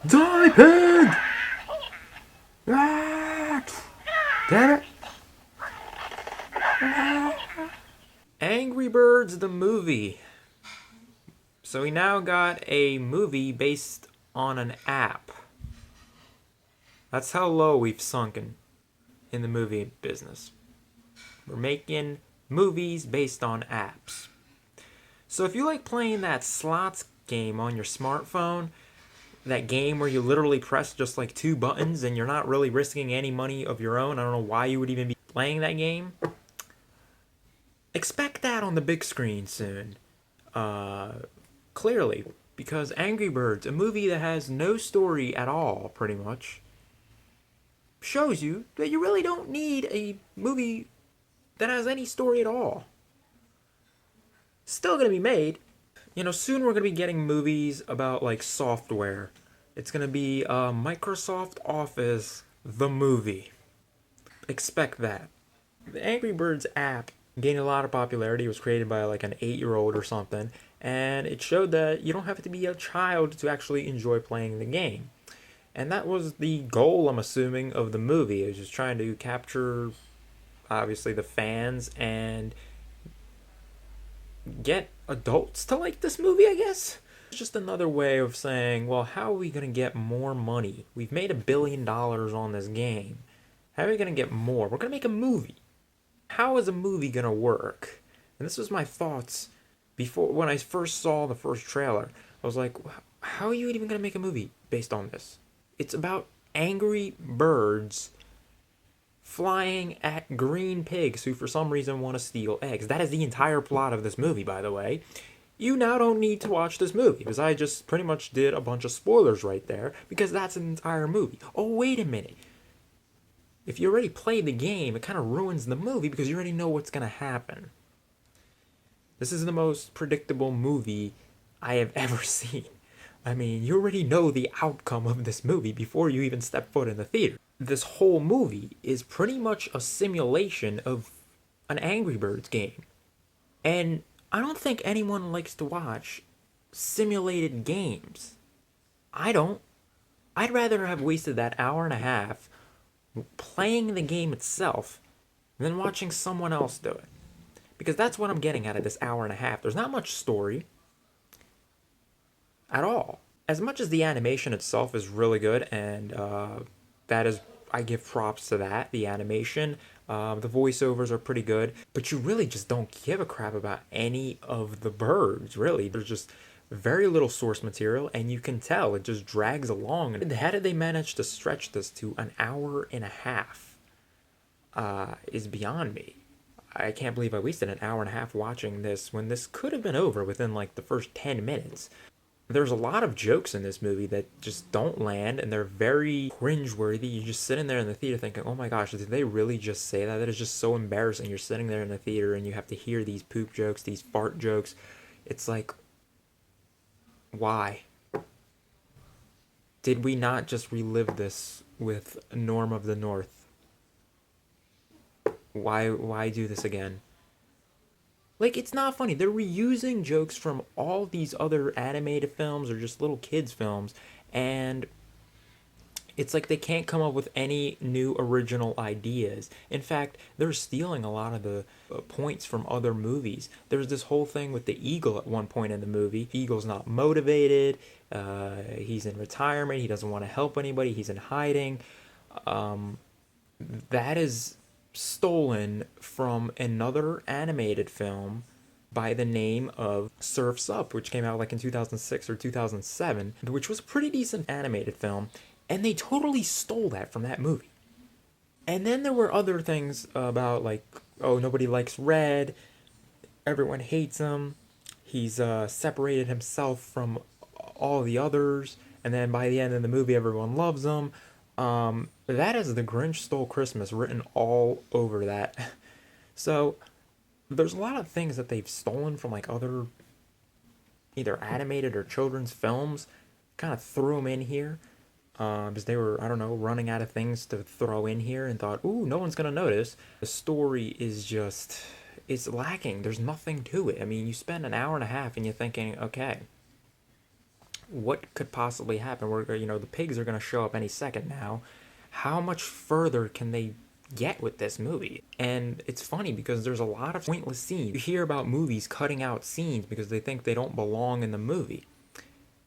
Die, pig! Ah! Damn it! Angry Birds the movie. So we now got a movie based on an app. That's how low we've sunken in the movie business. We're making movies based on apps. So if you like playing that slots game on your smartphone, that game where you literally press just like two buttons and you're not really risking any money of your own, I don't know why you would even be playing that game. Expect that on the big screen soon. Clearly, because Angry Birds, a movie that has no story at all, pretty much, shows you that you really don't need a movie that has any story at all. Still gonna be made. You know, soon we're gonna be getting movies about like software. It's gonna be Microsoft Office, the movie. Expect that. The Angry Birds app gained a lot of popularity. It was created by like an 8-year-old or something, and it showed that you don't have to be a child to actually enjoy playing the game. And that was the goal, I'm assuming, of the movie. It was just trying to capture, obviously, the fans and get adults to like this movie, I guess. It's just another way of saying, well, how are we going to get more money? We've made $1 billion on this game. How are we going to get more? We're going to make a movie. How is a movie going to work? And this was my thoughts before when I first saw the first trailer. I was like, how are you even going to make a movie based on this? It's about angry birds flying at green pigs who for some reason want to steal eggs. That is the entire plot of this movie, by the way. You now don't need to watch this movie because I just pretty much did a bunch of spoilers right there because that's an entire movie. Oh, wait a minute. If you already played the game, it kind of ruins the movie because you already know what's going to happen. This is the most predictable movie I have ever seen. I mean, you already know the outcome of this movie before you even step foot in the theater. This whole movie is pretty much a simulation of an Angry Birds game. And I don't think anyone likes to watch simulated games. I don't. I'd rather have wasted that hour and a half playing the game itself than watching someone else do it. Because that's what I'm getting out of this hour and a half. There's not much story at all. As much as the animation itself is really good, and that is, I give props to that, the animation. The voiceovers are pretty good, but you really just don't give a crap about any of the birds, really. There's just very little source material, and you can tell it just drags along. How did they manage to stretch this to an hour and a half? Is beyond me. I can't believe I wasted an hour and a half watching this when this could have been over within like the first 10 minutes. There's a lot of jokes in this movie that just don't land and they're very cringeworthy. You're just sitting there in the theater thinking, oh my gosh, did they really just say that? That is just so embarrassing. You're sitting there in the theater and you have to hear these poop jokes, these fart jokes. It's like, why? Did we not just relive this with Norm of the North? Why do this again? Like, it's not funny. They're reusing jokes from all these other animated films or just little kids' films, and it's like they can't come up with any new original ideas. In fact, they're stealing a lot of the points from other movies. There's this whole thing with the eagle at one point in the movie. The eagle's not motivated. He's in retirement. He doesn't want to help anybody. He's in hiding. That is stolen from another animated film by the name of Surf's Up, which came out like in 2006 or 2007, which was a pretty decent animated film, and they totally stole that from that movie. And then there were other things about like, oh, nobody likes Red, everyone hates him, he's separated himself from all the others, and then by the end of the movie, everyone loves him. That is The Grinch Stole Christmas written all over that. So there's a lot of things that they've stolen from like other either animated or children's films, kind of threw them in here because they were, I don't know, running out of things to throw in here and thought, ooh, no one's gonna notice. The story is just, it's lacking. There's nothing to it. I mean, you spend an hour and a half and you're thinking, okay, what could possibly happen? The pigs are going to show up any second now. How much further can they get with this movie? And it's funny because there's a lot of pointless scenes. You hear about movies cutting out scenes because they think they don't belong in the movie.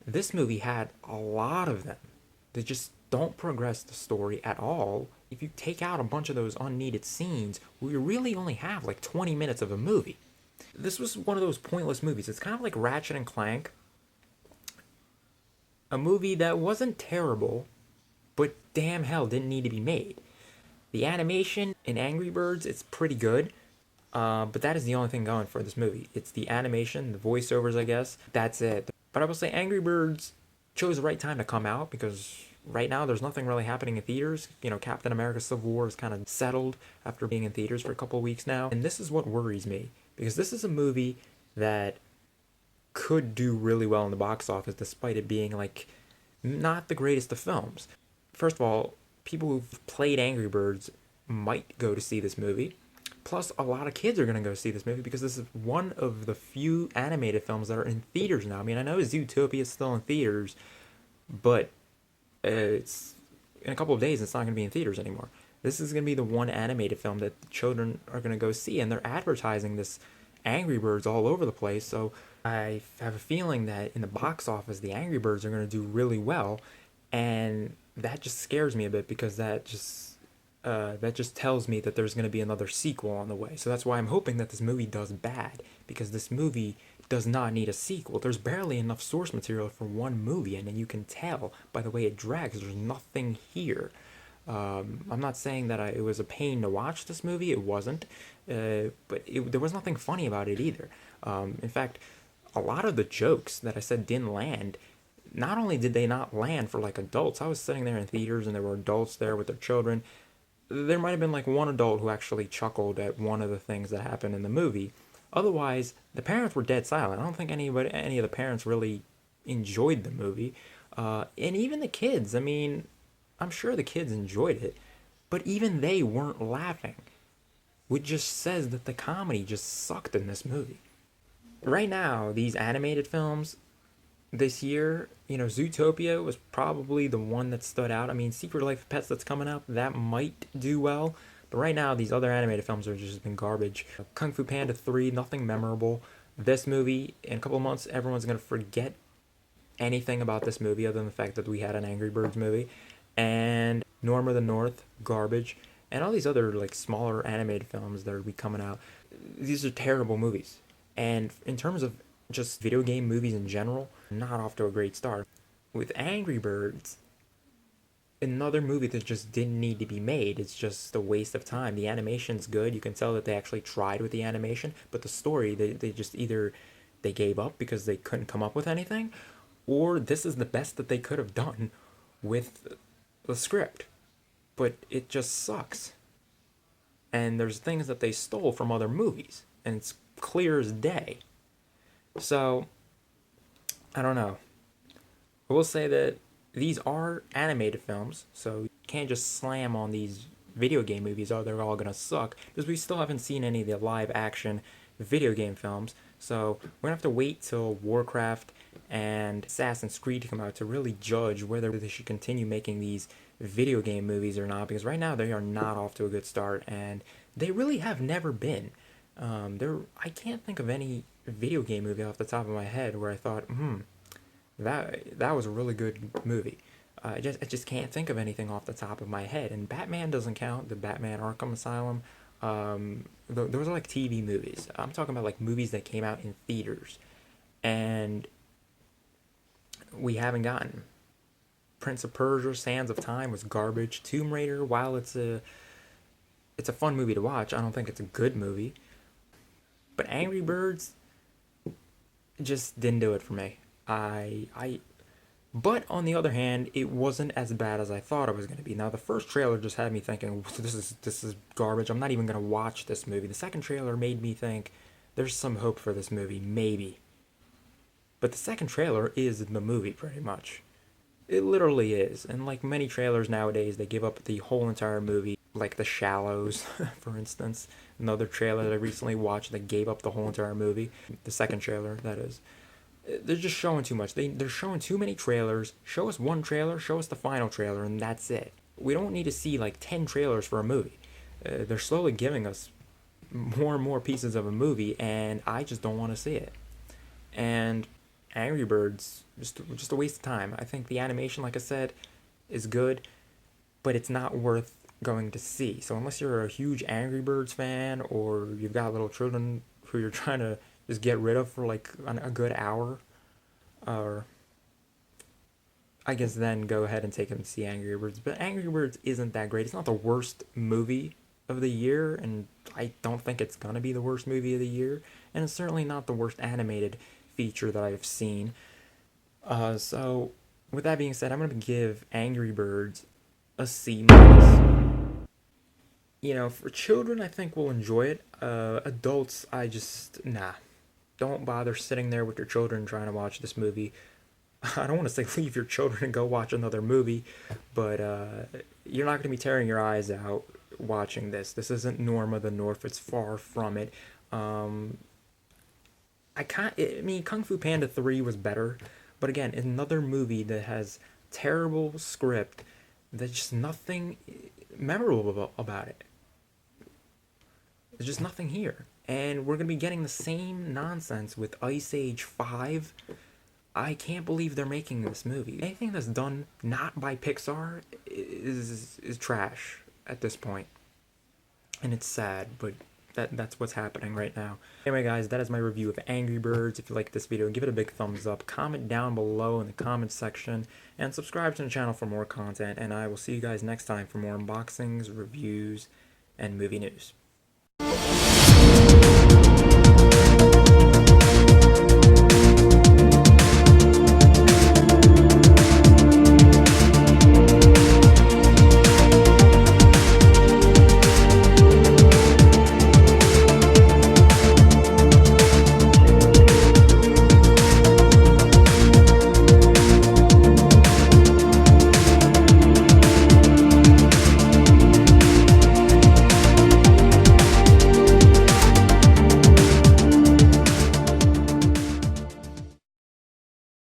This movie had a lot of them. They just don't progress the story at all. If you take out a bunch of those unneeded scenes, we really only have like 20 minutes of a movie. This was one of those pointless movies. It's kind of like Ratchet and Clank, a movie that wasn't terrible, but damn hell didn't need to be made. The animation in Angry Birds, it's pretty good, but that is the only thing going for this movie. It's the animation, the voiceovers, I guess. That's it. But I will say Angry Birds chose the right time to come out because right now there's nothing really happening in theaters. Captain America Civil War is kind of settled after being in theaters for a couple of weeks now. And this is what worries me because this is a movie that could do really well in the box office despite it being like not the greatest of films. First of all, people who've played Angry Birds might go to see this movie. Plus, a lot of kids are going to go see this movie because this is one of the few animated films that are in theaters now. I mean, I know Zootopia is still in theaters, but it's in a couple of days it's not going to be in theaters anymore. This is going to be the one animated film that the children are going to go see, and they're advertising this Angry Birds all over the place. So I have a feeling that in the box office, the Angry Birds are going to do really well, and that just scares me a bit because that just tells me that there's going to be another sequel on the way. So that's why I'm hoping that this movie does bad, because this movie does not need a sequel. There's barely enough source material for one movie, and then you can tell by the way it drags. There's nothing here. I'm not saying that it was a pain to watch this movie. It wasn't, but there was nothing funny about it either. In fact, a lot of the jokes that I said didn't land. Not only did they not land for like adults, I was sitting there in theaters and there were adults there with their children. There might have been like one adult who actually chuckled at one of the things that happened in the movie. Otherwise, the parents were dead silent. I don't think any of the parents really enjoyed the movie. And even the kids, I mean, I'm sure the kids enjoyed it, but even they weren't laughing, which just says that the comedy just sucked in this movie. Right now, these animated films this year, Zootopia was probably the one that stood out. I mean, Secret Life of Pets that's coming out, that might do well. But right now, these other animated films have just been garbage. Kung Fu Panda 3, nothing memorable. This movie, in a couple of months, everyone's going to forget anything about this movie other than the fact that we had an Angry Birds movie. And Norm of the North, garbage. And all these other, like, smaller animated films that are be coming out. These are terrible movies. And in terms of just video game movies in general, not off to a great start. With Angry Birds, another movie that just didn't need to be made. It's just a waste of time. The animation's good. You can tell that they actually tried with the animation, but the story, they just either they gave up because they couldn't come up with anything, or this is the best that they could have done with the script. But it just sucks. And there's things that they stole from other movies, and it's clear as day. So, I don't know. I will say that these are animated films, so you can't just slam on these video game movies, oh, they're all gonna suck, because we still haven't seen any of the live action video game films. So, we're gonna have to wait till Warcraft and Assassin's Creed come out to really judge whether they should continue making these video game movies or not, because right now they are not off to a good start, and they really have never been. I can't think of any video game movie off the top of my head where I thought, that was a really good movie. I just can't think of anything off the top of my head. And Batman doesn't count. The Batman Arkham Asylum. Those are like TV movies. I'm talking about like movies that came out in theaters, and we haven't gotten. Prince of Persia: Sands of Time was garbage. Tomb Raider, while it's a fun movie to watch, I don't think it's a good movie. But Angry Birds just didn't do it for me. But on the other hand, it wasn't as bad as I thought it was going to be. Now, the first trailer just had me thinking, this is garbage. I'm not even going to watch this movie. The second trailer made me think, there's some hope for this movie, maybe. But the second trailer is the movie, pretty much. It literally is. And like many trailers nowadays, they give up the whole entire movie. Like The Shallows, for instance. Another trailer that I recently watched that gave up the whole entire movie. The second trailer, that is. They're just showing too much. They're showing too many trailers. Show us one trailer, show us the final trailer, and that's it. We don't need to see like 10 trailers for a movie. They're slowly giving us more and more pieces of a movie, and I just don't want to see it. And Angry Birds, just a waste of time. I think the animation, like I said, is good, but it's not worth going to see. So unless you're a huge Angry Birds fan or you've got little children who you're trying to just get rid of for like a good hour, or I guess then go ahead and take them to see Angry Birds. But Angry Birds isn't that great. It's not the worst movie of the year, and I don't think it's gonna be the worst movie of the year, and it's certainly not the worst animated feature that I've seen. So with that being said, I'm gonna give Angry Birds a C minus. For children, I think we'll enjoy it. Adults, I just nah. Don't bother sitting there with your children trying to watch this movie. I don't want to say leave your children and go watch another movie, but you're not going to be tearing your eyes out watching this. This isn't Norma the North. It's far from it. Um, I mean, Kung Fu Panda 3 was better, but again, another movie that has terrible script. There's just nothing memorable about it. There's just nothing here. And we're going to be getting the same nonsense with Ice Age 5. I can't believe they're making this movie. Anything that's done not by Pixar is trash at this point. And it's sad, but that's what's happening right now. Anyway, guys, that is my review of Angry Birds. If you like this video, give it a big thumbs up. Comment down below in the comments section. And subscribe to the channel for more content. And I will see you guys next time for more unboxings, reviews, and movie news.